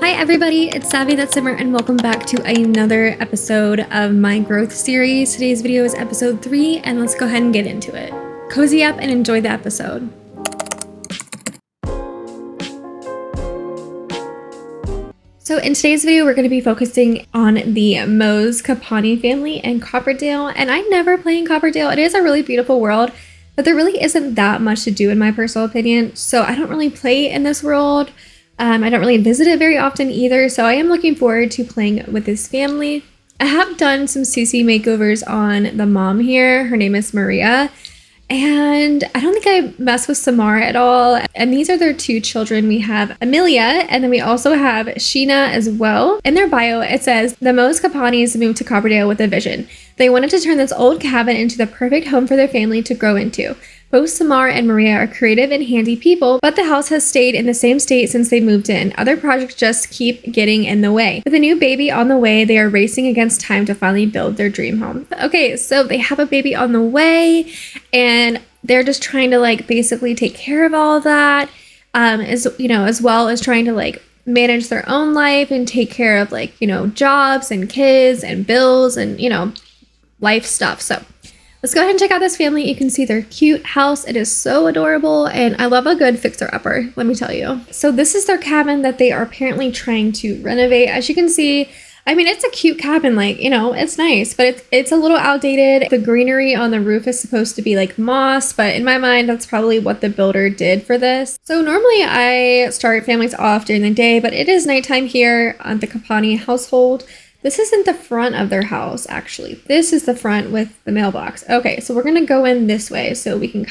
Hi everybody, it's Savvy That Simmer and welcome back to another episode of my growth series. Today's video is episode 3 and let's go ahead and get into it. Cozy up and enjoy the episode. So in today's video, we're going to be focusing on the Moe's Kapani family in Copperdale. And I never play in Copperdale. It is a really beautiful world, but there really isn't that much to do in my personal opinion. So I don't really play in this world. I don't really visit it very often either, so I am looking forward to playing with this family. I have done some CC makeovers on the mom here. Her name is Maria, and I don't think I mess with Samara at all. And these are their 2 children. We have Amelia, and then we also have Sheena as well. In their bio, it says, the Moe's Kapanis moved to Copperdale with a vision. They wanted to turn this old cabin into the perfect home for their family to grow into. Both Samara and Maria are creative and handy people, but the house has stayed in the same state since they moved in. Other projects just keep getting in the way. With a new baby on the way, they are racing against time to finally build their dream home. Okay, so they have a baby on the way, and they're just trying to basically take care of all of that, as well as trying to manage their own life and take care of jobs and kids and bills and life stuff. So let's go ahead and check out this family. You can see their cute house. It is so adorable, and I love a good fixer-upper, let me tell you. So this is their cabin that they are apparently trying to renovate. As you can see, I mean, it's a cute cabin, it's nice, but it's a little outdated. The greenery on the roof is supposed to be moss, but in my mind, that's probably what the builder did for this. So normally I start families off during the day, but it is nighttime here at the Kapani household. This isn't the front of their house, actually. This is the front with the mailbox. Okay, so we're gonna go in this way so we can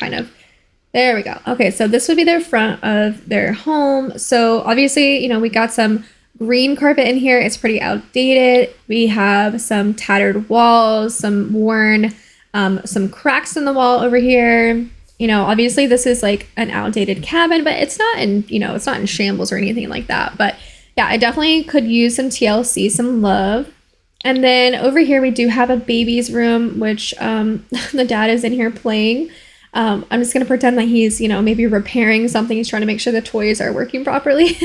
there we go. Okay, so this would be their front of their home. So obviously, we got some green carpet in here. It's pretty outdated. We have some tattered walls, some worn, some cracks in the wall over here. Obviously this is an outdated cabin, but it's not in, it's not in shambles or anything like that. But yeah, I definitely could use some TLC, some love. And then over here, we do have a baby's room, which the dad is in here playing. I'm just going to pretend that he's, maybe repairing something. He's trying to make sure the toys are working properly.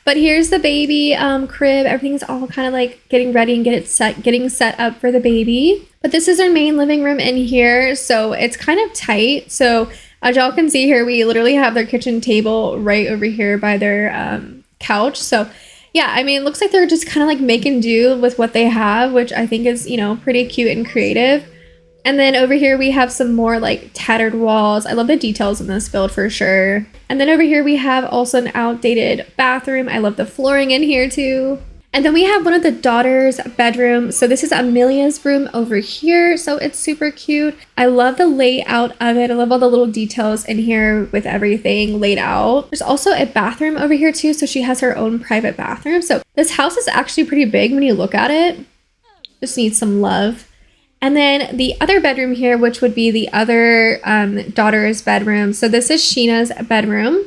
But here's the baby crib. Everything's all kind of getting ready and getting set up for the baby. But this is our main living room in here. So it's kind of tight. So as y'all can see here, we literally have their kitchen table right over here by their couch. So yeah, I mean, it looks like they're just kind of making do with what they have, which I think is, pretty cute and creative. And then over here we have some more tattered walls. I love the details in this build for sure. And then over here we have also an outdated bathroom. I love the flooring in here too. And then we have one of the daughters' bedrooms. So this is Amelia's room over here. So it's super cute. I love the layout of it. I love all the little details in here with everything laid out. There's also a bathroom over here too. So she has her own private bathroom. So this house is actually pretty big when you look at it. Just needs some love. And then the other bedroom here, which would be the other daughter's bedroom. So this is Sheena's bedroom.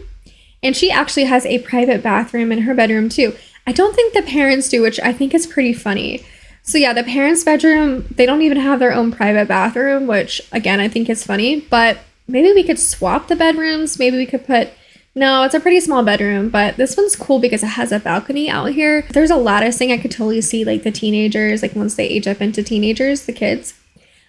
And she actually has a private bathroom in her bedroom too. I don't think the parents do, which I think is pretty funny. So yeah, the parents' bedroom, they don't even have their own private bathroom, which again, I think is funny, but maybe we could swap the bedrooms. Maybe we could no, it's a pretty small bedroom, but this one's cool because it has a balcony out here. If there's a lattice thing, I could totally see the teenagers, once they age up into teenagers, the kids,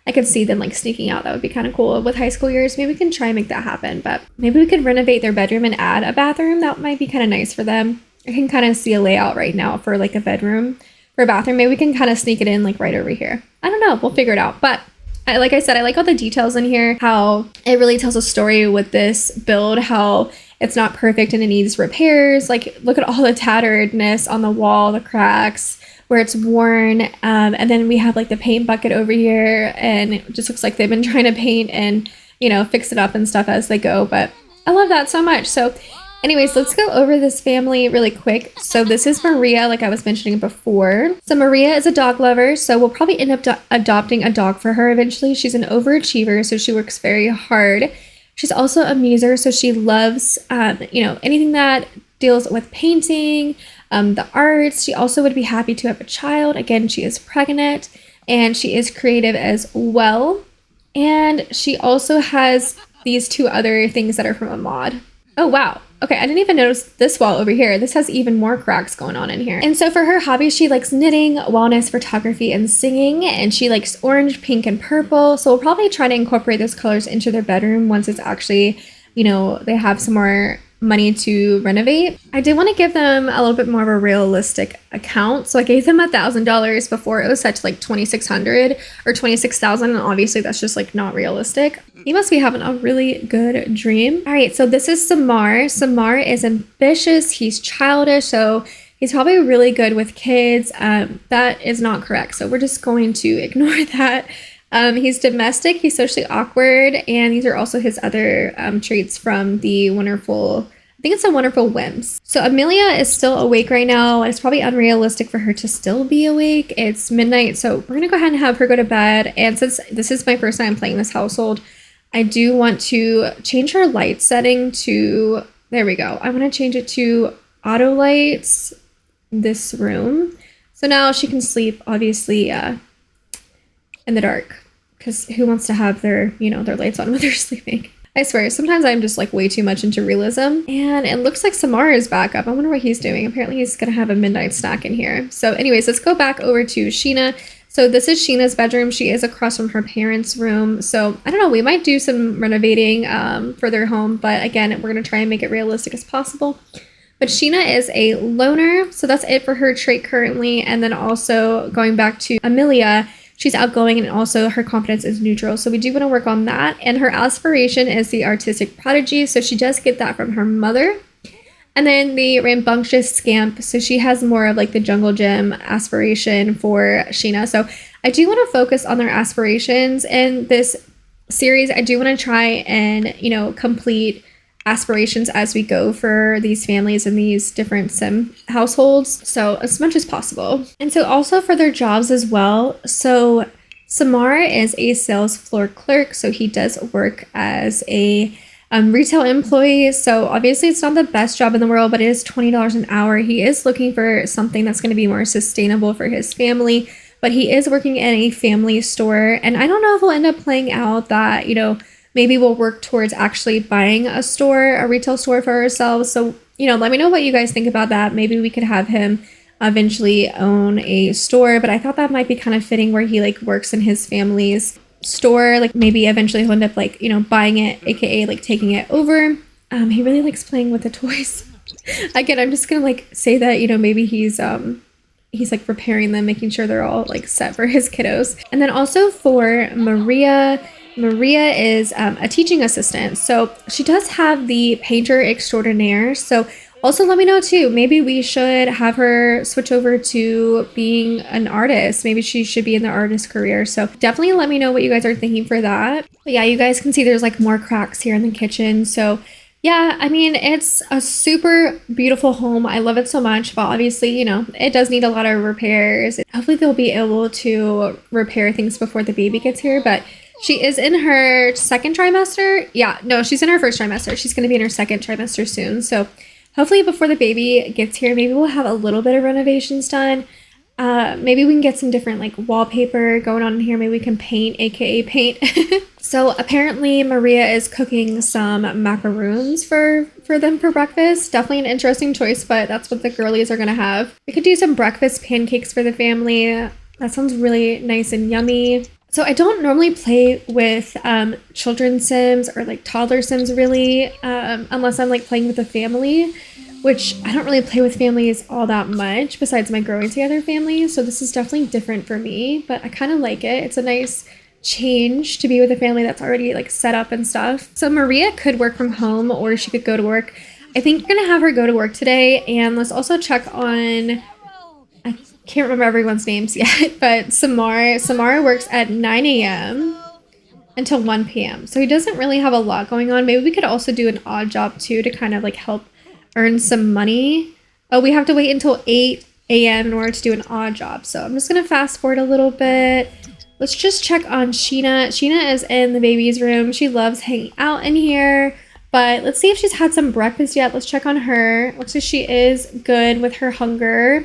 I could see them sneaking out. That would be kind of cool with high school years. Maybe we can try and make that happen, but maybe we could renovate their bedroom and add a bathroom. That might be kind of nice for them. I can kind of see a layout right now for a bedroom for a bathroom. Maybe we can kind of sneak it in right over here. I don't know. We'll figure it out. But like I said, I like all the details in here, how it really tells a story with this build, how it's not perfect and it needs repairs. Look at all the tatteredness on the wall, the cracks where it's worn. And then we have the paint bucket over here, and it just looks like they've been trying to paint and, fix it up and stuff as they go. But I love that so much. So anyways, let's go over this family really quick. So this is Maria, like I was mentioning before. So Maria is a dog lover, so we'll probably end up adopting a dog for her eventually. She's an overachiever, so she works very hard. She's also a muser, so she loves, anything that deals with painting, the arts. She also would be happy to have a child. Again, she is pregnant, and she is creative as well. And she also has these 2 other things that are from a mod. Oh, wow. Okay, I didn't even notice this wall over here. This has even more cracks going on in here. And so for her hobbies, she likes knitting, wellness, photography, and singing. And she likes orange, pink, and purple. So we'll probably try to incorporate those colors into their bedroom once it's actually, you know, they have some more money to renovate. I did want to give them a little bit more of a realistic account. So I gave them $1,000 before. It was set to like 2,600 or 26,000. And obviously that's just like not realistic. He must be having a really good dream. All right, so this is Samar. Samar is ambitious. He's childish. So he's probably really good with kids. That is not correct. So we're just going to ignore that. He's domestic, he's socially awkward, and these are also his other traits from the wonderful, I think it's a Wonderful Whims. So Amelia is still awake right now. It's probably unrealistic for her to still be awake. It's midnight, so we're gonna go ahead and have her go to bed. And since this is my first time playing this household, I do want to change her light setting to, there we go. I want to change it to auto lights, this room. So now she can sleep, obviously, in the dark, because who wants to have their, you know, their lights on when they're sleeping? I swear, sometimes I'm just like way too much into realism. And it looks like Samar is back up. I wonder what he's doing. Apparently he's gonna have a midnight snack in here. So anyways, let's go back over to Sheena. So this is Sheena's bedroom. She is across from her parents' room. So I don't know, we might do some renovating for their home, but again, we're gonna try and make it realistic as possible. But Sheena is a loner, so that's it for her trait currently. And then also going back to Amelia, she's outgoing and also her confidence is neutral. So we do want to work on that. And her aspiration is the artistic prodigy. So she does get that from her mother. And then the rambunctious scamp. So she has more of like the jungle gym aspiration for Sheena. So I do want to focus on their aspirations in this series. I do want to try and, you know, complete aspirations as we go for these families and these different sim households, so as much as possible. And so also for their jobs as well, so Samar is a sales floor clerk, so he does work as a retail employee. So obviously it's not the best job in the world, but it is $20 an hour. He is looking for something that's going to be more sustainable for his family, but he is working in a family store. And I don't know if we'll end up playing out that, you know, maybe we'll work towards actually buying a store, a retail store for ourselves. So, you know, let me know what you guys think about that. Maybe we could have him eventually own a store, but I thought that might be kind of fitting where he like works in his family's store. Like maybe eventually he'll end up like, you know, buying it, aka like taking it over. He really likes playing with the toys. Again, I'm just gonna like say that, you know, maybe he's like repairing them, making sure they're all like set for his kiddos. And then also for Maria is a teaching assistant. So she does have the painter extraordinaire. So also let me know too, maybe we should have her switch over to being an artist. Maybe she should be in the artist career. So definitely let me know what you guys are thinking for that. But yeah, you guys can see there's like more cracks here in the kitchen. So yeah, I mean, it's a super beautiful home. I love it so much, but obviously, you know, it does need a lot of repairs. Hopefully they'll be able to repair things before the baby gets here, but she is in her second trimester. Yeah, no, she's in her first trimester. She's going to be in her second trimester soon. So hopefully before the baby gets here, maybe we'll have a little bit of renovations done. Maybe we can get some different like wallpaper going on in here. Maybe we can paint, aka paint. So apparently Maria is cooking some macaroons for them for breakfast. Definitely an interesting choice, but that's what the girlies are going to have. We could do some breakfast pancakes for the family. That sounds really nice and yummy. So I don't normally play with children's sims or like toddler sims really, unless I'm like playing with a family, which I don't really play with families all that much besides my growing together family. So this is definitely different for me, but I kind of like it. It's a nice change to be with a family that's already like set up and stuff. So Maria could work from home or she could go to work. I think we're gonna have her go to work today, and let's also check on, I can't remember everyone's names yet, but Samar works at 9 a.m. until 1 p.m. So he doesn't really have a lot going on. Maybe we could also do an odd job too to kind of like help earn some money. Oh, we have to wait until 8 a.m. in order to do an odd job. So I'm just going to fast forward a little bit. Let's just check on Sheena. Sheena is in the baby's room. She loves hanging out in here. But let's see if she's had some breakfast yet. Let's check on her. Looks like she is good with her hunger.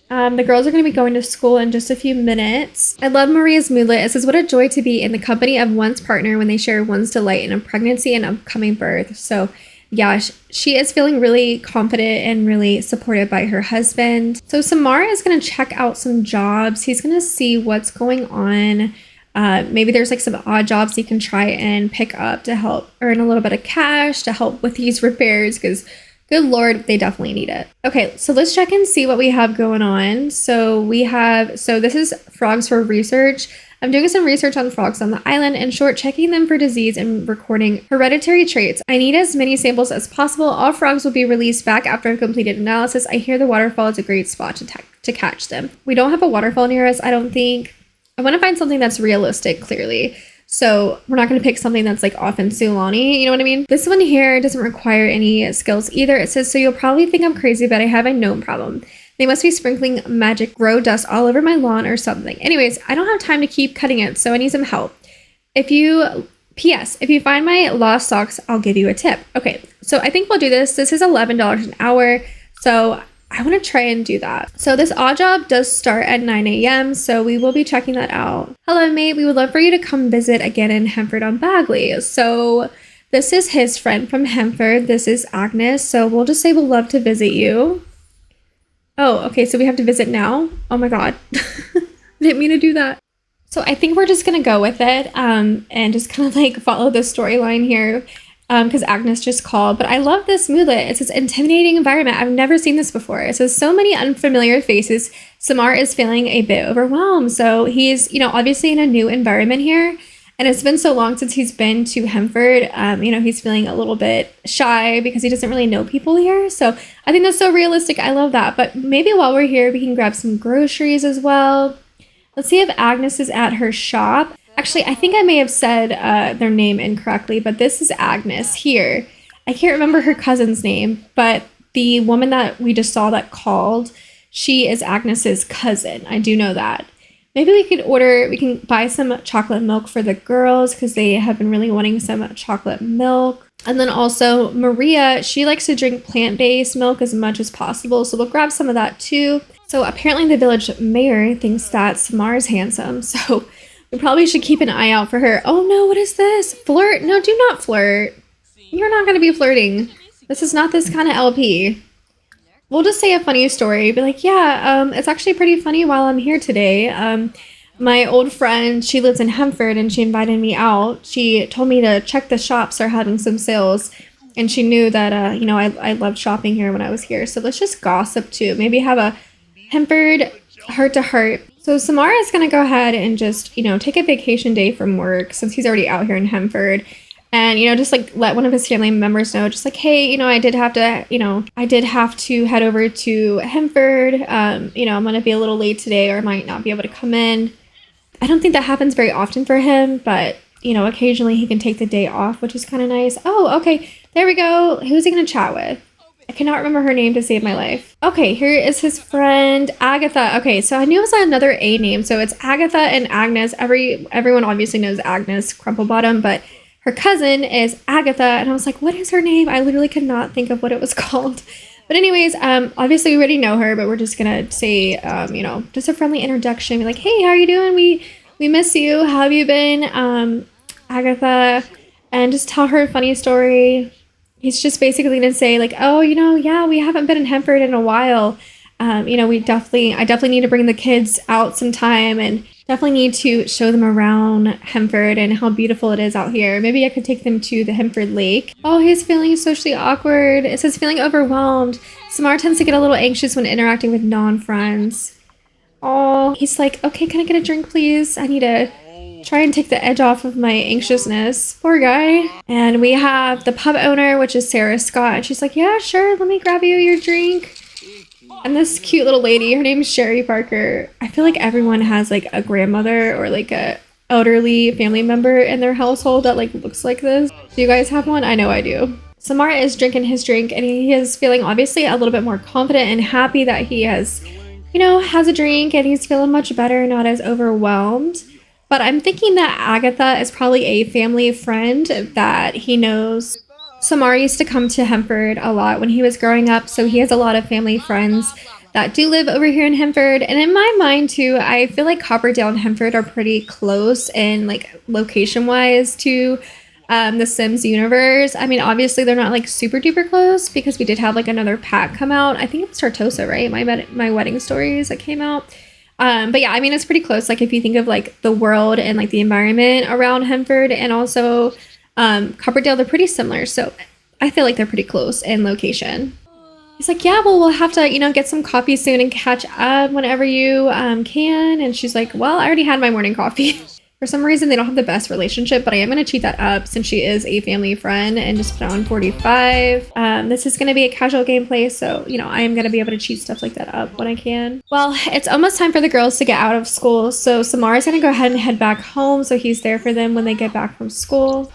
The girls are going to be going to school in just a few minutes. I love Maria's moodlet. It says, what a joy to be in the company of one's partner when they share one's delight in a pregnancy and upcoming birth. So yeah, she is feeling really confident and really supported by her husband. So Samara is going to check out some jobs. He's going to see what's going on. Maybe there's like some odd jobs he can try and pick up to help earn a little bit of cash to help with these repairs, because good Lord, they definitely need it. Okay, so let's check and see what we have going on. So this is frogs for research. I'm doing some research on frogs on the island. In short, checking them for disease and recording hereditary traits. I need as many samples as possible. All frogs will be released back after a completed analysis. I hear the waterfall is a great spot to catch them. We don't have a waterfall near us, I don't think. I want to find something that's realistic, clearly. So we're not going to pick something that's like off in Sulani, you know what I mean? This one here doesn't require any skills either. It says, so you'll probably think I'm crazy, but I have a gnome problem. They must be sprinkling magic grow dust all over my lawn or something. Anyways, I don't have time to keep cutting it, so I need some help. P.S. If you find my lost socks, I'll give you a tip. Okay, so I think we'll do this. This is $11 an hour, so I want to try and do that. So this odd job does start at 9 a.m., so we will be checking that out. Hello, mate. We would love for you to come visit again in Hemford on Bagley. So this is his friend from Hemford. This is Agnes, so we'll just say we'll love to visit you. Oh, okay, so we have to visit now? Oh my god. Didn't mean to do that. So I think we're just gonna go with it and just kind of like follow the storyline here because Agnes just called. But I love this moodlet. It's this intimidating environment. I've never seen this before. It says so many unfamiliar faces. Samar is feeling a bit overwhelmed. So he's, obviously in a new environment here. And it's been so long since he's been to Hemford. He's feeling a little bit shy because he doesn't really know people here. So I think that's so realistic. I love that. But maybe while we're here, we can grab some groceries as well. Let's see if Agnes is at her shop. Actually, I think I may have said their name incorrectly, but this is Agnes here. I can't remember her cousin's name, but the woman that we just saw that called, she is Agnes's cousin. I do know that. Maybe we can buy some chocolate milk for the girls because they have been really wanting some chocolate milk. And then also Maria, she likes to drink plant-based milk as much as possible. So we'll grab some of that too. So apparently the village mayor thinks that Samar is handsome. So we probably should keep an eye out for her. Oh no, what is this? Flirt? No, do not flirt. You're not going to be flirting. This is not this kind of LP. We'll just say a funny story. Be like, yeah, it's actually pretty funny while I'm here today. My old friend, she lives in Hemford and she invited me out. She told me to check the shops are having some sales. And she knew that, I loved shopping here when I was here. So let's just gossip too. Maybe have a Hemford heart-to-heart. So Samara is going to go ahead and just, take a vacation day from work since he's already out here in Hemford. And, just like let one of his family members know, just like, hey, I did have to head over to Hemford. I'm going to be a little late today or I might not be able to come in. I don't think that happens very often for him, but, occasionally he can take the day off, which is kind of nice. Oh, okay. There we go. Who's he going to chat with? I cannot remember her name to save my life. Okay, here is his friend, Agatha. Okay, so I knew it was another A name. So it's Agatha and Agnes. Everyone obviously knows Agnes Crumplebottom, but her cousin is Agatha, and I was like, what is her name? I literally could not think of what it was called. But anyways, obviously we already know her, but we're just gonna say, just a friendly introduction. Be like, hey, how are you doing? We miss you. How have you been, Agatha? And just tell her a funny story. He's just basically gonna say like, oh, yeah, we haven't been in Hemford in a while. I definitely need to bring the kids out sometime and definitely need to show them around Hemford and how beautiful it is out here. Maybe I could take them to the Hemford Lake. Oh, he's feeling socially awkward. It says feeling overwhelmed. Samar tends to get a little anxious when interacting with non-friends. Oh, he's like, okay, can I get a drink, please? I need to try and take the edge off of my anxiousness. Poor guy. And we have the pub owner, which is Sarah Scott. And she's like, yeah, sure, let me grab you your drink. And this cute little lady, her name is Sherry Parker. I feel like everyone has like a grandmother or like a elderly family member in their household that like looks like this. Do you guys have one? I know I do. Samar is drinking his drink and he is feeling obviously a little bit more confident and happy that he has a drink and he's feeling much better, not as overwhelmed. But I'm thinking that Agatha is probably a family friend that he knows. Samar used to come to Hemford a lot when he was growing up, so he has a lot of family friends that do live over here in Hemford. And in my mind too, I feel like Copperdale and Hemford are pretty close in like location wise to the Sims universe. I mean, obviously they're not like super duper close because we did have like another pack come out. I think it was Tartosa, right? My wedding stories that came out. But yeah, I mean, it's pretty close. Like if you think of like the world and like the environment around Hemford and also Copperdale, they're pretty similar. So I feel like they're pretty close in location. He's like, yeah, well, we'll have to, get some coffee soon and catch up whenever you can. And she's like, well, I already had my morning coffee. For some reason, they don't have the best relationship, but I am going to cheat that up since she is a family friend and just put on 45. This is going to be a casual gameplay, so, I am going to be able to cheat stuff like that up when I can. Well, it's almost time for the girls to get out of school, so Samara's going to go ahead and head back home so he's there for them when they get back from school.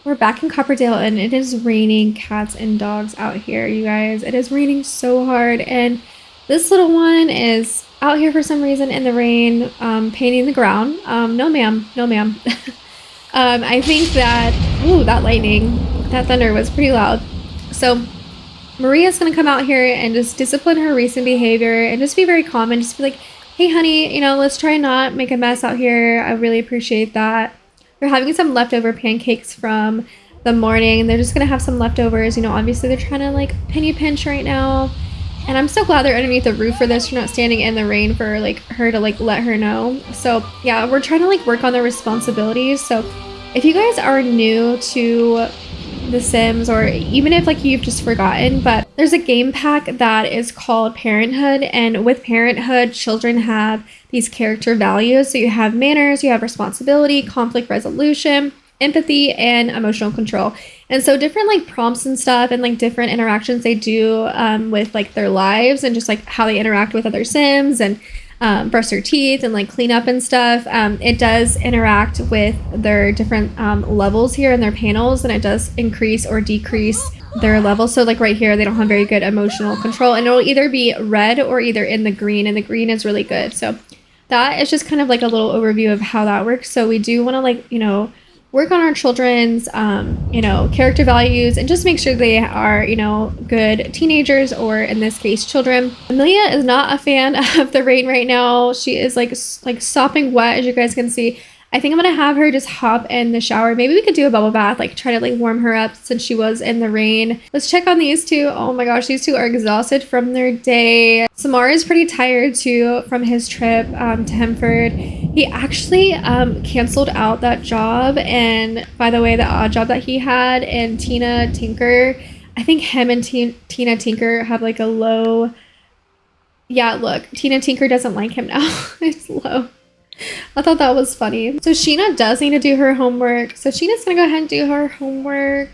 We're back in Copperdale and it is raining cats and dogs out here, you guys. It is raining so hard and this little one is out here for some reason in the rain, painting the ground. No ma'am. I think that, that lightning, that thunder was pretty loud. So Maria's gonna come out here and just discipline her recent behavior and just be very calm and just be like, hey honey, let's try not make a mess out here. I really appreciate that. They're having some leftover pancakes from the morning. They're just gonna have some leftovers. Obviously they're trying to like penny pinch right now. And I'm so glad they're underneath the roof for this. You're not standing in the rain for like her to like let her know. So yeah, we're trying to like work on their responsibilities. So if you guys are new to The Sims, or even if like you've just forgotten, but there's a game pack that is called Parenthood, and with Parenthood, children have these character values. So you have manners, you have responsibility, conflict resolution, empathy, and emotional control. And so different like prompts and stuff and like different interactions they do with like their lives and just like how they interact with other Sims and brush their teeth and like clean up and stuff. It does interact with their different levels here in their panels, and it does increase or decrease their level. So like right here, they don't have very good emotional control, and it'll either be red or either in the green, and the green is really good. So that is just kind of like a little overview of how that works. So we do want to like, work on our children's, character values and just make sure they are, good teenagers, or in this case, children. Amelia is not a fan of the rain right now. She is like sopping wet, as you guys can see. I think I'm going to have her just hop in the shower. Maybe we could do a bubble bath, like try to like warm her up since she was in the rain. Let's check on these two. Oh my gosh, these two are exhausted from their day. Samar is pretty tired too from his trip to Hemford. He actually canceled out that job. And by the way, the odd job that he had, and Tina Tinker, I think him and Tina Tinker have like a low... Yeah, look, Tina Tinker doesn't like him now. It's low. I thought that was funny. So Sheena does need to do her homework. So Sheena's gonna go ahead and do her homework.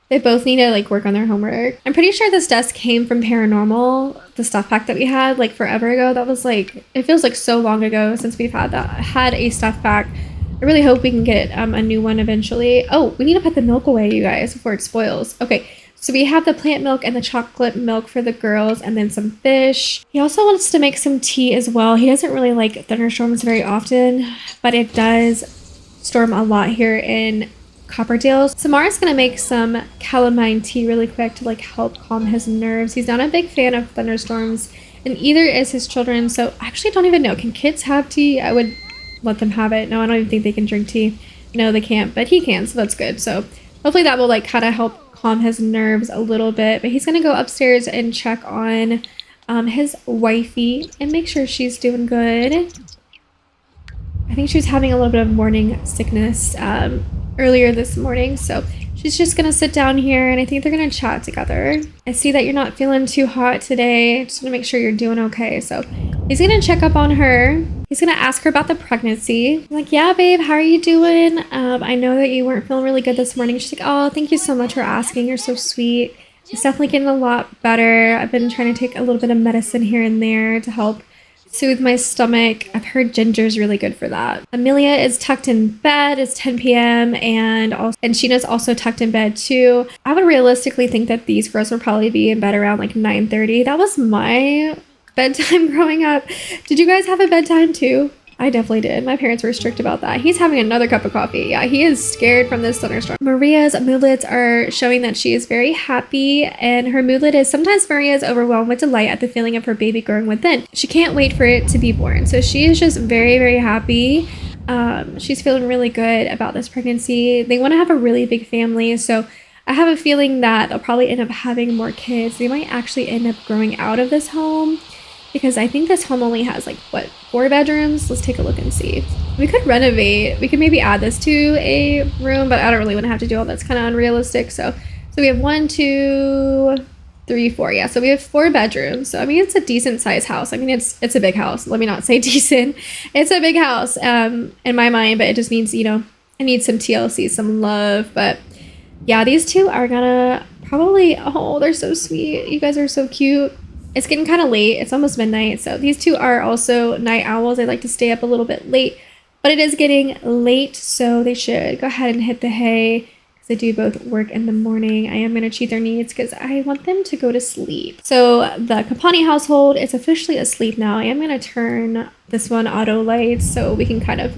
They both need to like work on their homework. I'm pretty sure this desk came from Paranormal, the stuff pack that we had like forever ago. That was like, it feels like so long ago since we've had a stuff pack. I really hope we can get a new one eventually. Oh, we need to put the milk away, you guys, before it spoils. Okay. So we have the plant milk and the chocolate milk for the girls, and then some fish. He also wants to make some tea as well. He doesn't really like thunderstorms very often, but it does storm a lot here in Copperdale. Samara's gonna make some calamine tea really quick to like help calm his nerves. He's not a big fan of thunderstorms, and either is his children. So I actually don't even know. Can kids have tea? I would let them have it. No, I don't even think they can drink tea. No, they can't, but he can, so that's good. So hopefully that will like kind of help calm his nerves a little bit. But he's gonna go upstairs and check on his wifey and make sure she's doing good. I think she was having a little bit of morning sickness earlier this morning, so she's just gonna sit down here and I think they're gonna chat together. I see that you're not feeling too hot today. Just wanna make sure you're doing okay. So he's gonna check up on her. He's gonna ask her about the pregnancy. I'm like, yeah, babe, how are you doing? I know that you weren't feeling really good this morning. She's like, oh, thank you so much for asking. You're so sweet. It's definitely getting a lot better. I've been trying to take a little bit of medicine here and there to help soothe my stomach. I've heard ginger's really good for that. Amelia is tucked in bed. It's 10 p.m. and Sheena's also tucked in bed too. I would realistically think that these girls would probably be in bed around like 9:30. That was my bedtime growing up. Did you guys have a bedtime too? I definitely did. My parents were strict about that. He's having another cup of coffee. Yeah, he is scared from this thunderstorm. Maria's moodlets are showing that she is very happy, and her moodlet is sometimes Maria is overwhelmed with delight at the feeling of her baby growing within. She can't wait for it to be born. So she is just very, very happy. She's feeling really good about this pregnancy. They want to have a really big family, so I have a feeling that they'll probably end up having more kids. They might actually end up growing out of this home because I think this home only has like, what, 4 bedrooms? Let's take a look and see. We could renovate. We could maybe add this to a room, but I don't really want to have to do all that's kind of unrealistic. So we have 1, 2, 3, 4. Yeah, so we have 4 bedrooms. So I mean, it's a decent sized house. I mean, it's a big house. Let me not say decent. It's a big house in my mind, but it just means, you know, I need some TLC, some love. But yeah, these two are gonna probably, oh, they're so sweet. You guys are so cute. It's getting kind of late. It's almost midnight. So these two are also night owls. They like to stay up a little bit late, but it is getting late. So they should go ahead and hit the hay. They do both work in the morning. I am going to cheat their needs because I want them to go to sleep. So the Kapani household is officially asleep now. I am going to turn this one auto lights so we can kind of,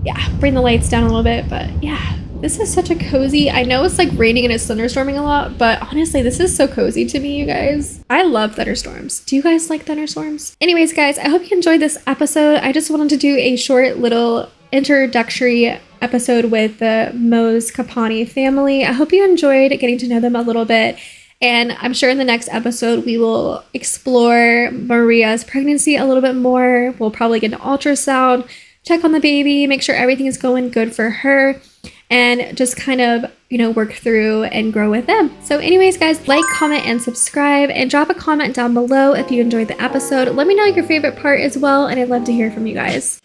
yeah, bring the lights down a little bit. But yeah, this is such a cozy, I know it's like raining and it's thunderstorming a lot, but honestly, this is so cozy to me, you guys. I love thunderstorms. Do you guys like thunderstorms? Anyways, guys, I hope you enjoyed this episode. I just wanted to do a short little introductory episode with the Mose Kapani family. I hope you enjoyed getting to know them a little bit. And I'm sure in the next episode, we will explore Maria's pregnancy a little bit more. We'll probably get an ultrasound, check on the baby, make sure everything is going good for her, and just kind of, you know, work through and grow with them. So anyways, guys, like, comment, and subscribe, and drop a comment down below if you enjoyed the episode. Let me know your favorite part as well, and I'd love to hear from you guys.